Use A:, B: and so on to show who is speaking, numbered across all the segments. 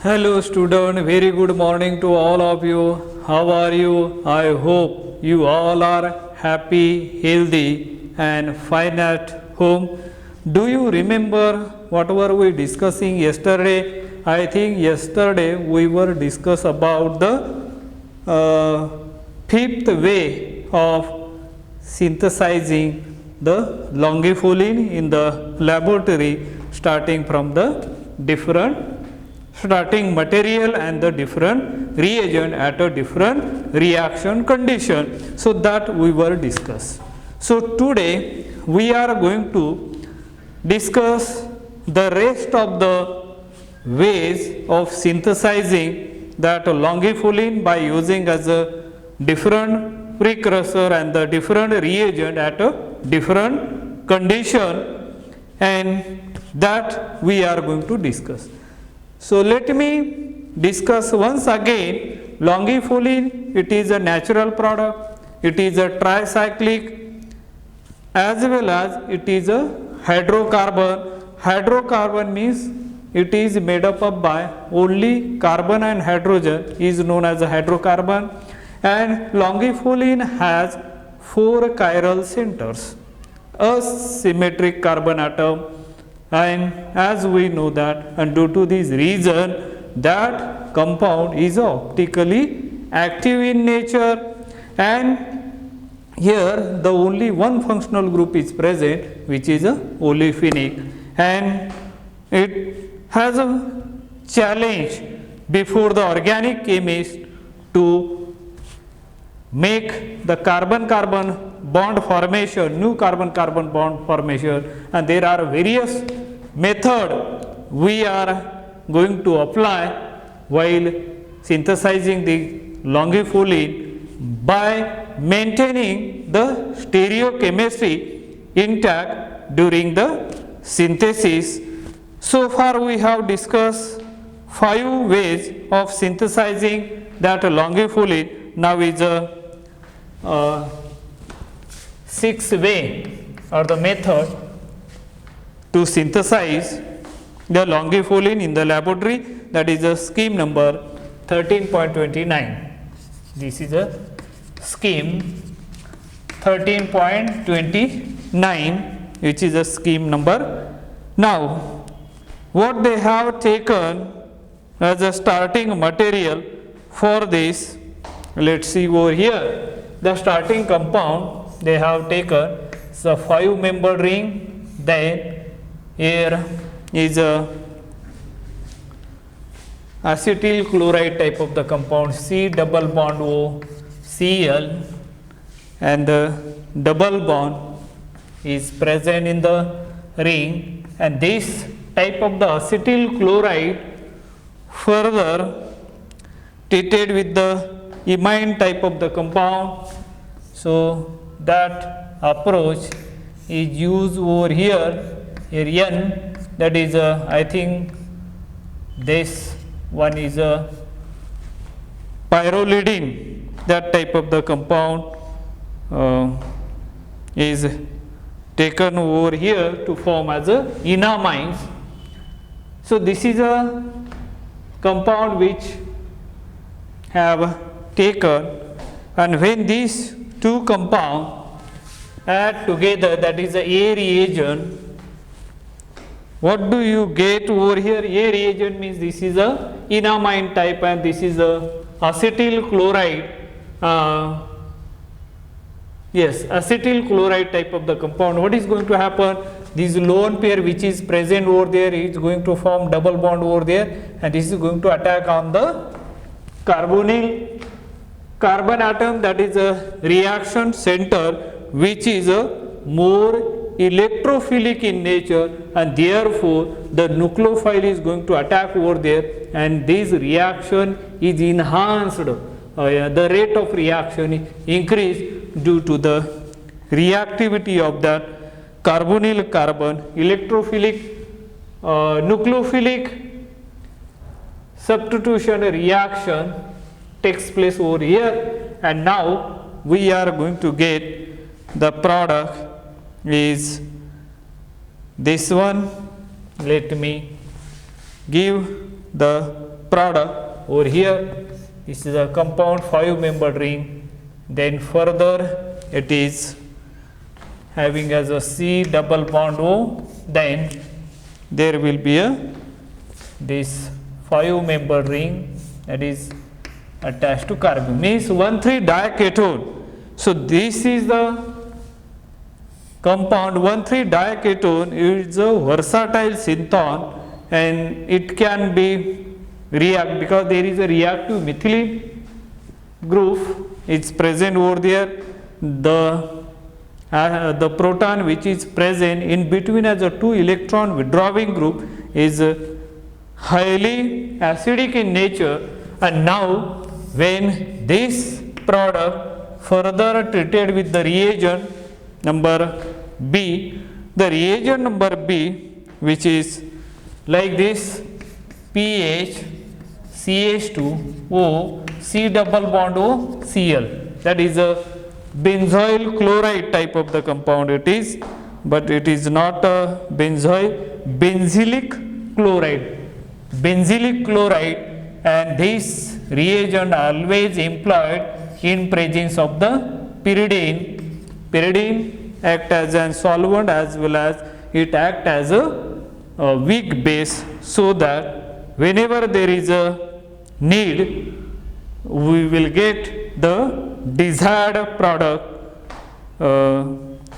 A: Hello student, very good morning to all of you. How are you? I hope you all are happy, healthy and fine at home. Do you remember what were we discussing yesterday? I think yesterday we were discuss about the fifth way of synthesizing the longifulin in the laboratory, starting from the different starting material and the different reagent at a different reaction condition. So that we were discuss. So today we are going to discuss the rest of the ways of synthesizing that longifulin by using as a different precursor and the different reagent at a different condition, and that we are going to discuss. So let me discuss once again longifulin. It is a natural product, it is a tricyclic as well as it is a hydrocarbon. Hydrocarbon means it is made up of by only carbon and hydrogen is known as a hydrocarbon, and longifulin has 4 chiral centers, a symmetric carbon atom, and as we know that, and due to this reason that compound is optically active in nature, and here the only one functional group is present, which is a olefinic, and it has a challenge before the organic chemist to make the carbon-carbon bond formation, new carbon-carbon bond formation, and there are various methods we are going to apply while synthesizing the longifulin by maintaining the stereochemistry intact during the synthesis. So far we have discussed 5 ways of synthesizing that longifulin. Now is a 6th way or the method to synthesize the longifulin in the laboratory, that is a scheme number 13.29. This is a scheme 13.29, which is a scheme number. Now what they have taken as a starting material for this, let's see over here, the starting compound they have taken is a 5-member ring, then here is a acetyl chloride type of the compound, C double bond O Cl, and the double bond is present in the ring, and this type of the acetyl chloride further treated with the imine type of the compound. So that approach is used over here, N, that is I think this one is a pyrrolidine, that type of the compound is taken over here to form as a enamines. So this is a compound which have taken, and when these 2 compounds add together, that is a reagent, what do you get over here? A reagent means this is a enamine type and this is a acetyl chloride, acetyl chloride type of the compound. What is going to happen? This lone pair which is present over there is going to form double bond over there, and this is going to attack on the carbonyl carbon atom, that is a reaction center which is a more electrophilic in nature, and therefore the nucleophile is going to attack over there, and this reaction is enhanced, the rate of reaction is increased due to the reactivity of that carbonyl carbon. Electrophilic nucleophilic substitution reaction takes place over here, and now we are going to get the product is this one. Let me give the product over here. This is a compound 5-membered ring. Then further it is having as a C double bond O. Then there will be a this 5-membered ring that is attached to carbon, means 1,3-diketone. So this is the compound 1,3-diketone is a versatile synthon, and it can be react because there is a reactive methylene group is present over there. The proton which is present in between as a 2-electron withdrawing group is highly acidic in nature, and now when this product further treated with the reagent number B, the reagent number B, which is like this pH CH2O C double bond O Cl, that is a benzoyl chloride type of the compound it is, but it is not a benzylic chloride, and this reagent always employed in presence of the pyridine. Pyridine act as a solvent as well as it act as a weak base, so that whenever there is a need we will get the desired product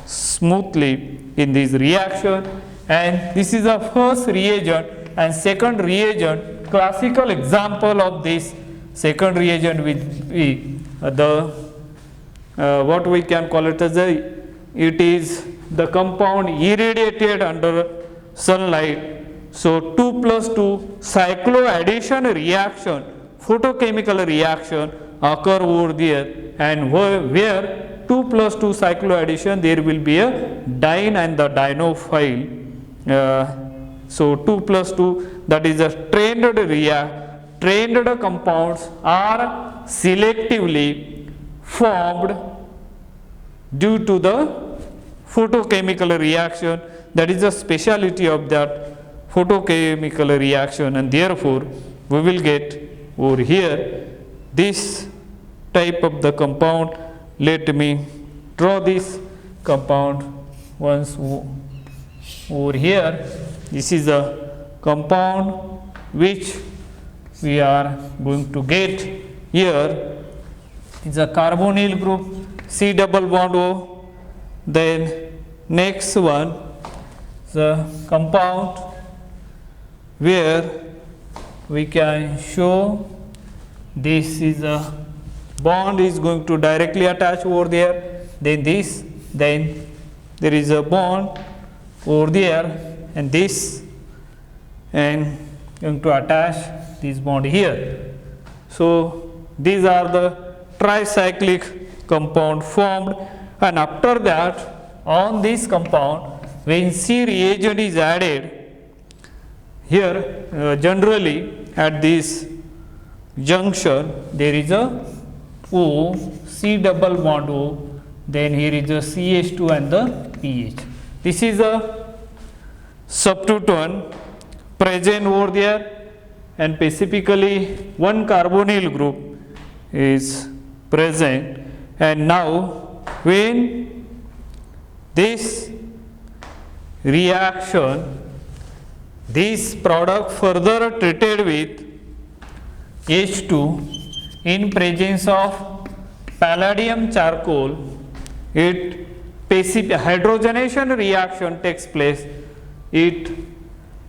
A: smoothly in this reaction. And this is the first reagent. And second reagent, classical example of this second reagent will be what we can call it as it is the compound irradiated under sunlight. So 2+2 cycloaddition reaction, photochemical reaction occur over there, and where 2+2 cycloaddition there will be a diene and the dienophile. So 2+2, that is a trained compounds are selectively formed due to the photochemical reaction. That is the speciality of that photochemical reaction, and therefore we will get over here this type of the compound. Let me draw this compound once over here. This is a compound which we are going to get here. It's a carbonyl group C double bond O. Then next one, the compound where we can show this is a bond is going to directly attach over there, then this, then there is a bond over there, and this, and going to attach this bond here. So these are the tricyclic compound formed, and after that on this compound when C reagent is added here, generally at this junction there is a O C double bond O, then here is a CH2 and the pH. This is a substituent present over there, and specifically one carbonyl group is present. And now when this reaction, this product further treated with H2 in presence of palladium charcoal, it hydrogenation reaction takes place.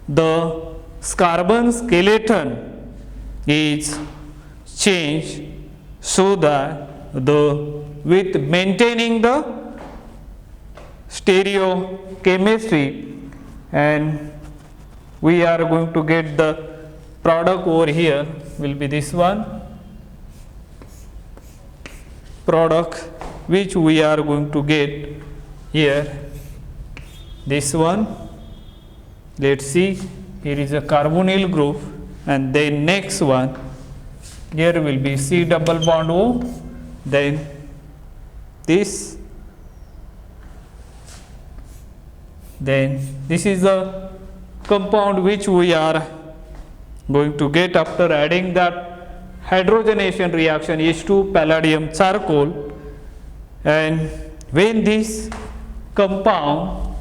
A: The carbon skeleton is changed so that with maintaining the stereochemistry, and we are going to get the product over here will be this one product which we are going to get here, this one. Let's see, here is a carbonyl group, and then next one here will be C double bond O, then this, then this is the compound which we are going to get after adding that hydrogenation reaction H2 palladium charcoal. And when this compound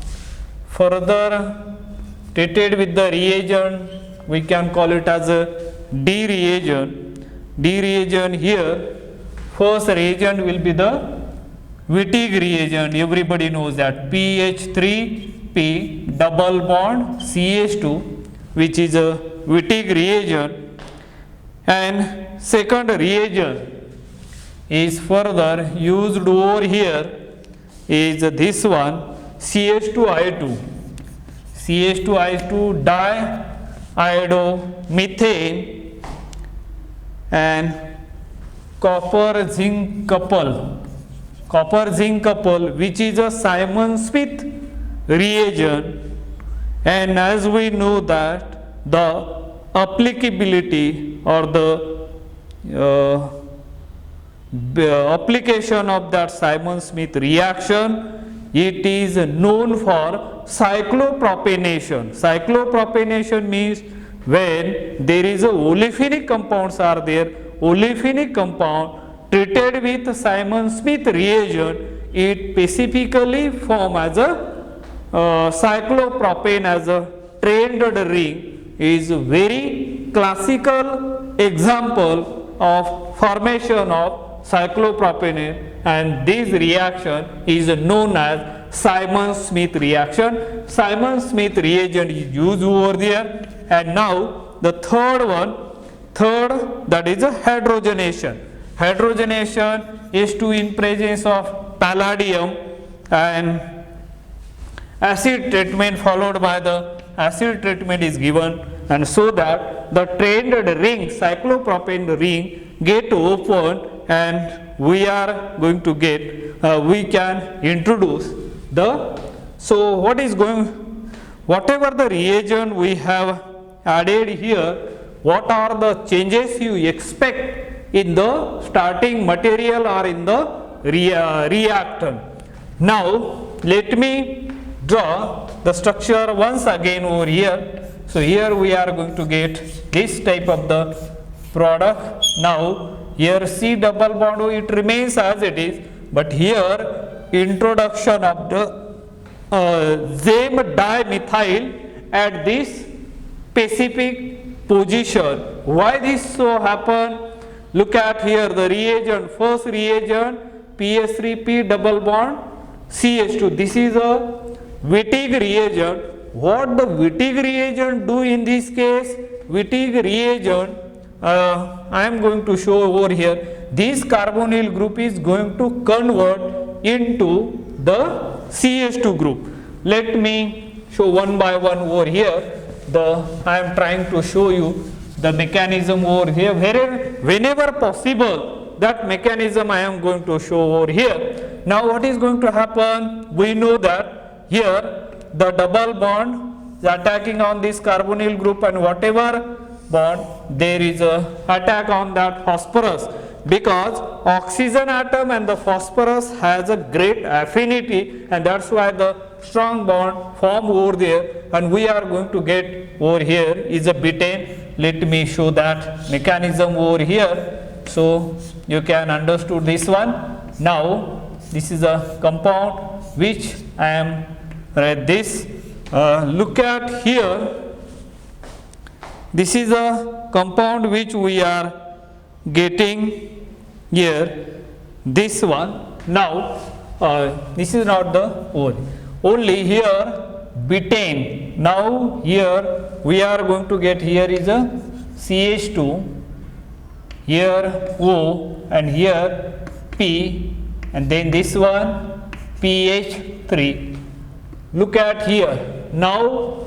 A: further treated with the reagent, we can call it as a D reagent. D reagent here, first reagent will be the Wittig reagent. Everybody knows that PH3P double bond CH2, which is a Wittig reagent. And second reagent is further used over here is this one, CH2I2. CH2I2 diiodomethane and copper zinc couple, which is a Simon-Smith reagent. And as we know that the applicability or the application of that Simon-Smith reaction, it is known for cyclopropanation. Cyclopropanation means when there is a olefinic compounds are there, olefinic compound treated with Simon-Smith reagent, it specifically form as a cyclopropane as a trained ring, is very classical example of formation of cyclopropane, and this reaction is known as Simon-Smith reaction. Simon-Smith reagent is used over there. And now the third one, that is a hydrogenation. Hydrogenation is to in presence of palladium and acid treatment followed by the acid treatment is given, and so that the trained ring, cyclopropane ring, get open, and we are going to get, we can introduce the, so what is going, whatever the reagent we have added here, what are the changes you expect in the starting material or in the reactant. Now let me draw the structure once again over here. So here we are going to get this type of the product. Now here C double bond O, it remains as it is, but here introduction of the same dimethyl at this specific position. Why this so happen? Look at here the reagent, first reagent PS3P double bond CH2. This is a Wittig reagent. What the Wittig reagent do in this case? Wittig reagent, I am going to show over here. This carbonyl group is going to convert into the CH2 group. Let me show one by one over here. I am trying to show you the mechanism over here. Whenever possible, that mechanism I am going to show over here. Now what is going to happen? We know that here the double bond is attacking on this carbonyl group, and whatever bond there is a attack on that phosphorus, because oxygen atom and the phosphorus has a great affinity, and that's why the strong bond form over there, and we are going to get over here is a butane. Let me show that mechanism over here so you can understood this one. Now this is a compound which I am this look at here. This is a compound which we are getting here, this one. Now this is not the only here butane. Now here we are going to get, here is a CH2, here O, and here P, and then this one PH3. Look at here. Now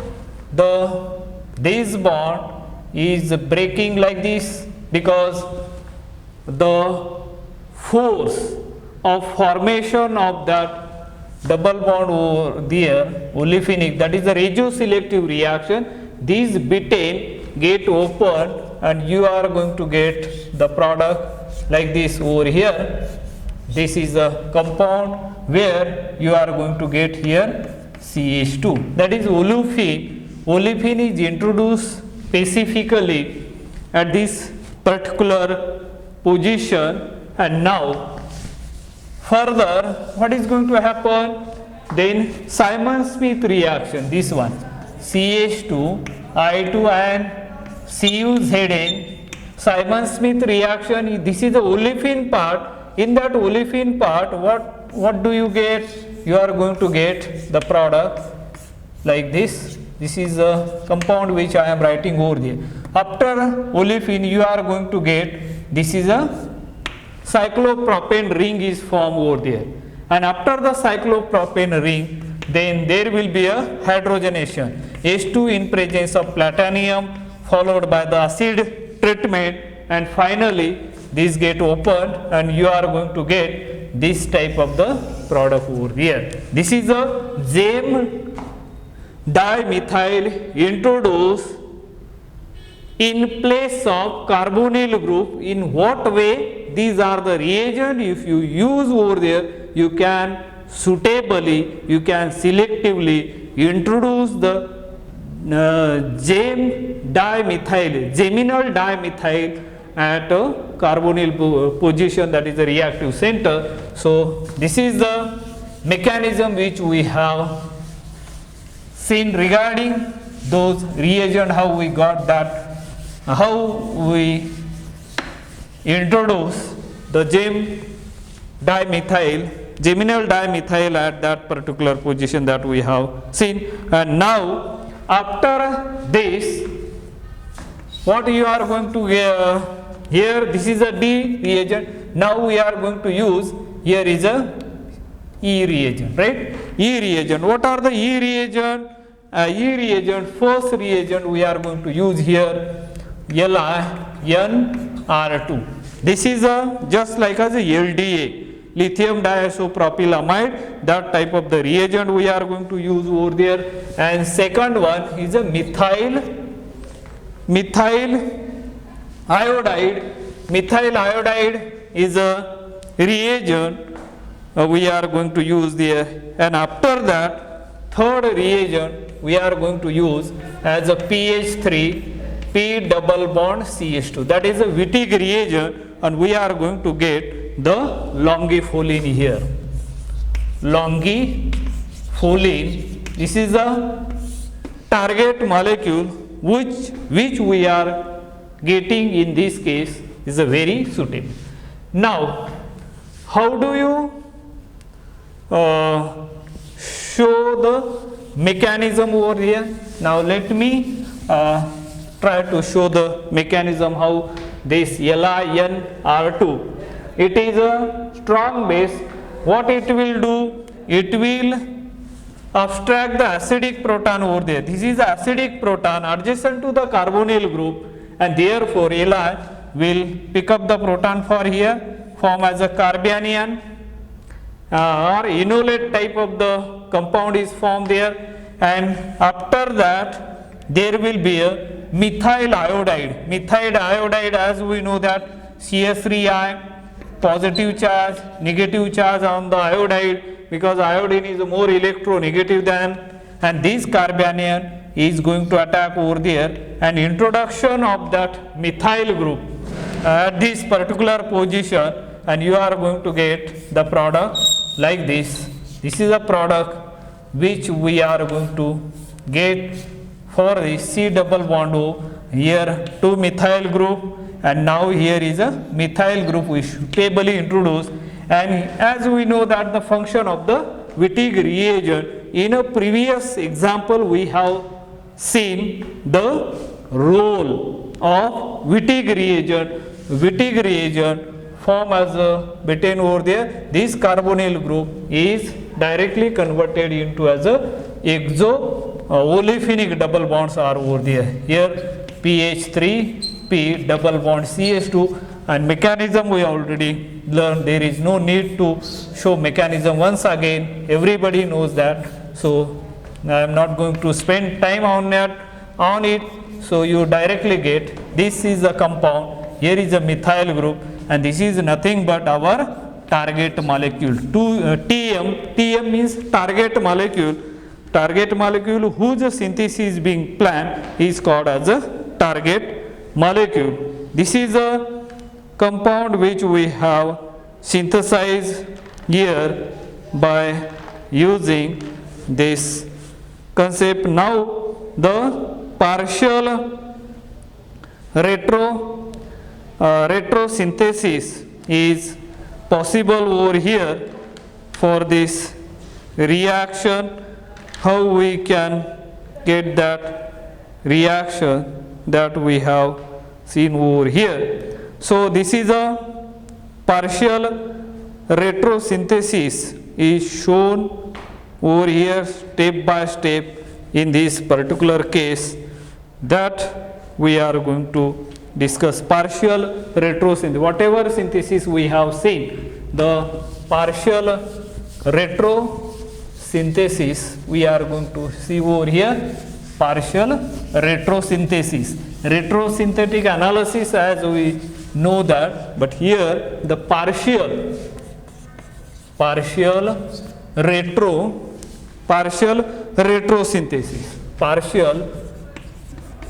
A: this bond is breaking like this because the force of formation of that double bond over there, olefinic, that is the regioselective reaction. These butane get open, and you are going to get the product like this over here. This is a compound where you are going to get here CH2, that is olefin. Olefin is introduced specifically at this particular position. And now further what is going to happen, then Simon-Smith reaction, this one, CH2 I2 and CuZn, Simon-Smith reaction, this is the olefin part. In that olefin part, what do you get? You are going to get the product like this. This is a compound which I am writing over there. After olefin, you are going to get, this is a cyclopropane ring is formed over there. And after the cyclopropane ring, then there will be a hydrogenation, H2 in presence of platinum, followed by the acid treatment, and finally this get opened and you are going to get this type of the product over here. This is a JEM dimethyl introduced in place of carbonyl group. In what way? These are the reagents. If you use over there, you can suitably, you can selectively introduce the JEM dimethyl, geminal dimethyl at a carbonyl position, that is the reactive center. So this is the mechanism which we have seen regarding those reagents, how we got that, how we introduce the geminal dimethyl at that particular position that we have seen. And now after this, what you are going to here, this is a D reagent. Now we are going to use, here is a E reagent, right? E reagent. What are the E reagent? E reagent, first reagent we are going to use here, LiNR2. This is just like as a LDA, lithium diisopropylamide, that type of the reagent we are going to use over there. And second one is a methyl iodide. Methyl iodide is a reagent we are going to use there. And after that, third reagent we are going to use as a PH3 P double bond CH2. That is a Wittig reagent, and we are going to get the longifulin here. Longifulin, this is a target molecule which we are getting in this case is a very suitable. Now, how do you show the mechanism over here? Now let me try to show the mechanism how this LiNR2, it is a strong base. What it will do? It will abstract the acidic proton over there. This is the acidic proton adjacent to the carbonyl group, and therefore Li will pick up the proton for here, form as a carbanion or enolate type of the compound is formed there. And after that there will be a methyl iodide. Methyl iodide, as we know that CS3I, positive charge, negative charge on the iodide, because iodine is more electronegative than, and this carbanion is going to attack over there, and introduction of that methyl group at this particular position, and you are going to get the product like this. This is a product which we are going to get for the C double bond O, here 2 methyl group, and now here is a methyl group we suitably introduce. And as we know that the function of the Wittig reagent, in a previous example we have seen the role of Wittig reagent. Wittig reagent form as a betaine over there. This carbonyl group is directly converted into as a olefinic double bonds are over there. Here PH3 P double bond CH2, and mechanism we already learned. There is no need to show mechanism once again. Everybody knows that. So I am not going to spend time on it. So you directly get this is a compound. Here is a methyl group, and this is nothing but our target molecule. TM means target molecule. Target molecule whose synthesis is being planned is called as a target molecule. This is a compound which we have synthesized here by using this concept. Now the partial retrosynthesis is possible over here for this reaction. How we can get that reaction that we have seen over here. So this is a partial retrosynthesis is shown over here step by step in this particular case that we are going to discuss. Partial retrosynthesis, whatever synthesis we have seen, the partial retrosynthesis we are going to see over here. Partial retrosynthesis, retrosynthetic analysis as we know that, but here the partial retrosynthesis, partial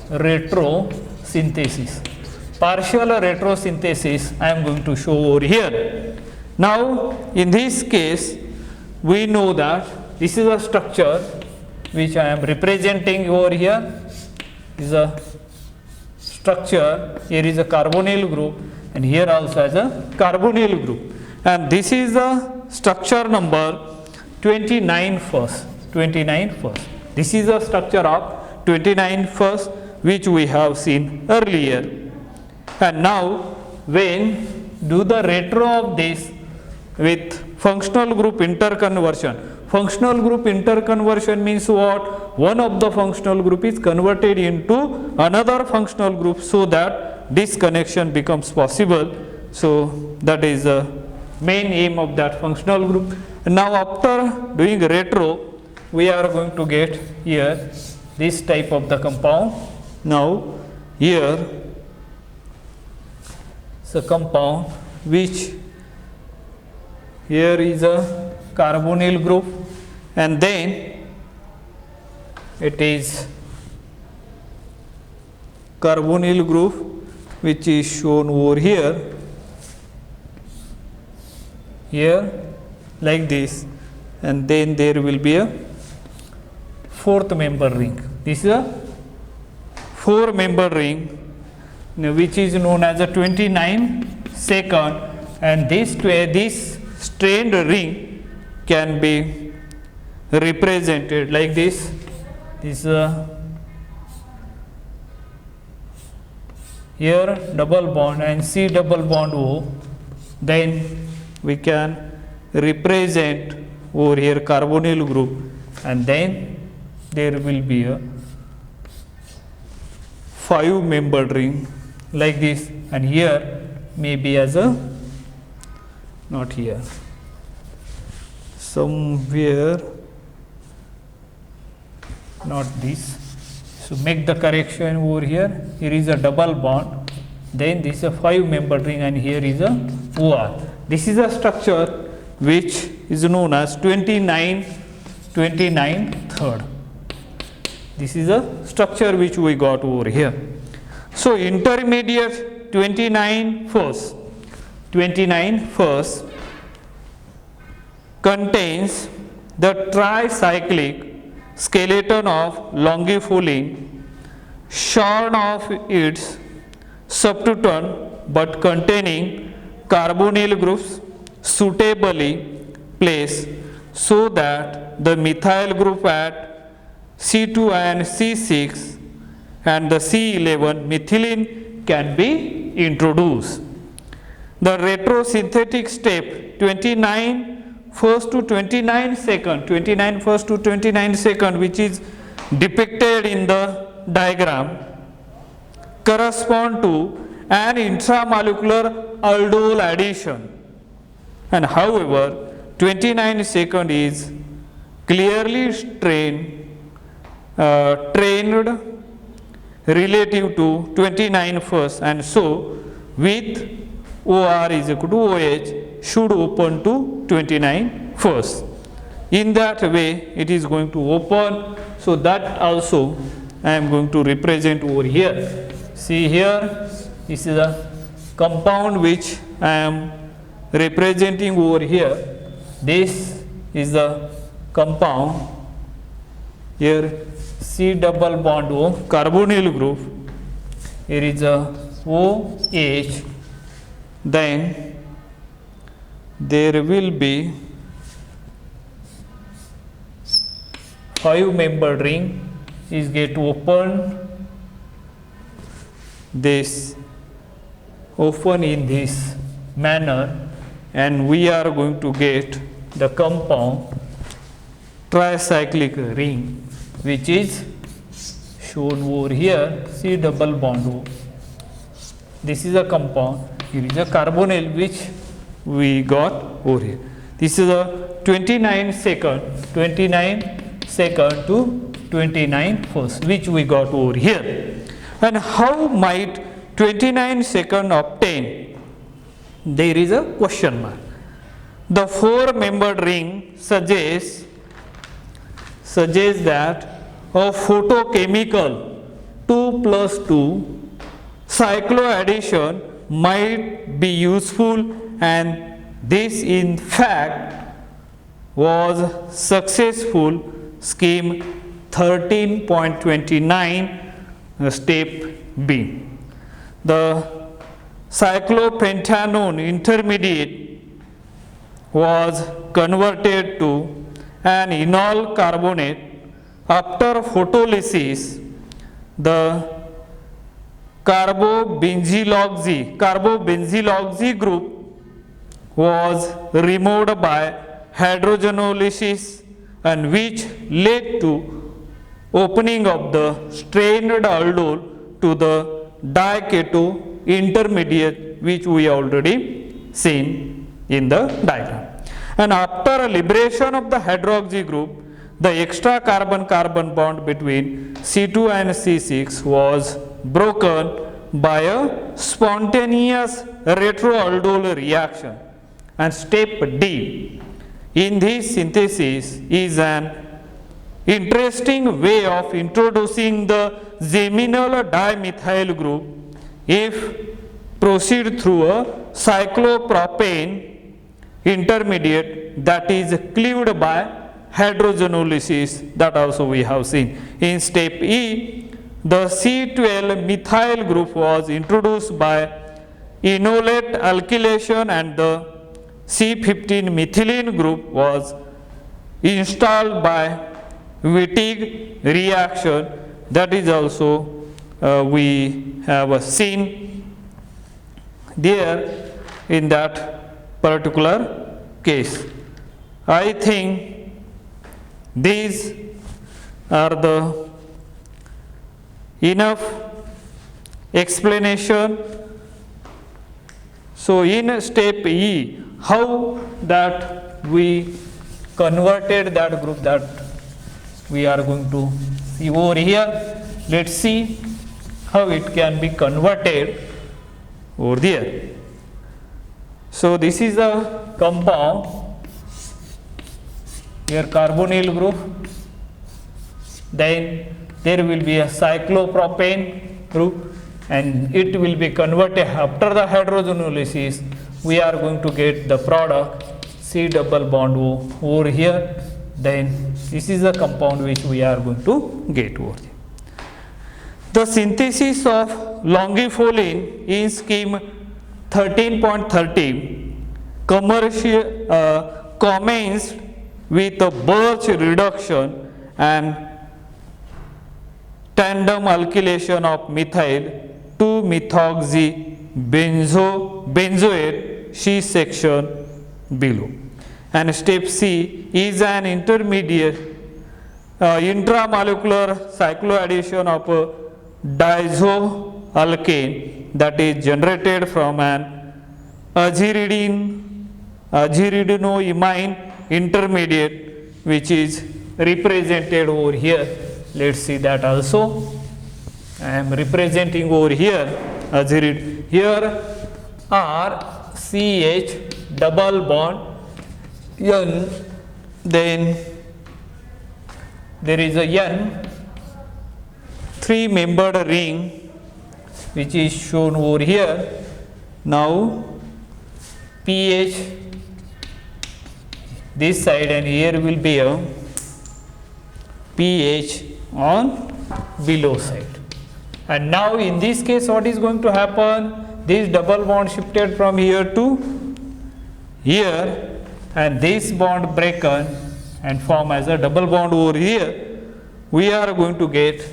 A: retrosynthesis I am going to show over here. Now in this case we know that this is a structure which I am representing over here. This is a structure, here is a carbonyl group and here also has a carbonyl group, and this is the structure number 29 first. This is the structure of 29 first which we have seen earlier. And now when do the retro of this with functional group interconversion. Functional group interconversion means what? One of the functional group is converted into another functional group so that this connection becomes possible. So that is the main aim of that functional group. And now after doing retro, we are going to get here this type of the compound. Now here is a compound which here is a carbonyl group, and then it is carbonyl group which is shown over here like this, and then there will be a fourth member ring. This is a 4-member ring which is known as a 29 second, and this strained ring can be represented like this. This here double bond and C double bond O, then we can represent over here carbonyl group, and then there will be a 5-membered ring like this, and here maybe as a not here somewhere, not this. So make the correction over here. Here is a double bond, then this is a 5-membered ring, and here is a OR. This is a structure which is known as 29 third. This is a structure which we got over here. So intermediate 29 first contains the tricyclic skeleton of longifulin shorn of its substituent but containing carbonyl groups suitably placed so that the methyl group at C2 and C6 and the C11 methylene can be introduced. The retrosynthetic step 29 first to 29 second, which is depicted in the diagram, correspond to an intramolecular aldol addition, and however 29 second is clearly trained relative to 29 first, and so with OR is equal to OH should open to 29 first. In that way it is going to open, so that also I am going to represent over here. see here, this is a compound which I am representing over here. This is the compound. Here C double bond O, carbonyl group. Here is a OH. Then there will be 5-membered ring is get opened. This open in this manner, and we are going to get the compound tricyclic ring, which is shown over here, C double bond O. This is a compound. Here is a carbonyl which we got over here. This is a 29 second to 29 first, which we got over here. And how might 29 second obtain? There is a question mark. The 4-membered ring suggests that a photochemical 2+2 cycloaddition might be useful, and this in fact was successful. Scheme 13.29 step B. The cyclopentanone intermediate was converted to an enol carbonate. After photolysis, the carbobenzyloxy group was removed by hydrogenolysis, and which led to opening of the strained aldol to the diketo intermediate, which we already seen in the diagram. And after liberation of the hydroxy group, the extra carbon-carbon bond between C2 and C6 was broken by a spontaneous retroaldol reaction. And step D in this synthesis is an interesting way of introducing the geminal dimethyl group if proceed through a cyclopropane intermediate that is cleaved by hydrogenolysis, that also we have seen. In step E, the C12 methyl group was introduced by enolate alkylation, and the C15 methylene group was installed by Wittig reaction, that is also we have seen there in that particular case. I think these are the enough explanation. So in step E, how that we converted that group, that we are going to see over here. Let's see how it can be converted over there. So this is a compound, here carbonyl group, then there will be a cyclopropane group, and it will be converted after the hydrogenolysis. We are going to get the product C double bond O over here. Then this is the compound which we are going to get over here. The synthesis of longiflolin in scheme 13.30 commenced with a Birch reduction and tandem alkylation of methyl 2-methoxy-benzoate, C section below. And step C is an intermediate intramolecular cycloaddition of a diazoalkane that is generated from an azridinoimine intermediate, which is represented over here. Let's see that also. I am representing over here azirid. Here are CH double bond N, then there is a N 3-membered ring, which is shown over here. Now pH this side, and here will be a pH on below side. And now in this case, what is going to happen? This double bond shifted from here to here, and this bond broken and form as a double bond over here. We are going to get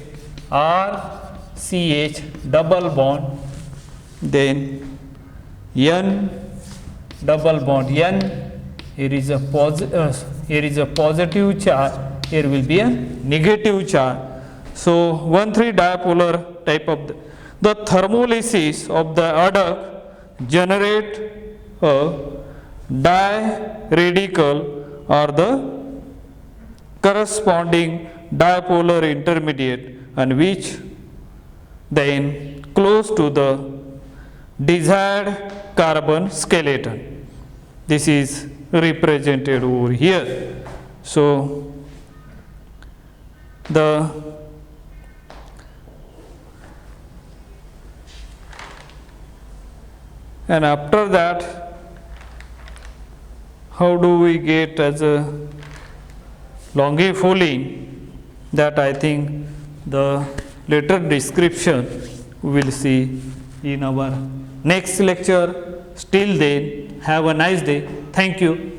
A: RCH double bond, then N double bond N. Here is a positive charge, here will be a negative charge. So 1,3 dipolar type of the thermolysis of the adduct generate a diradical or the corresponding dipolar intermediate, and which then close to the desired carbon skeleton. This is represented over here. So and after that, how do we get as a longifulline? That I think the later description we will see in our next lecture. Till then, have a nice day. Thank you.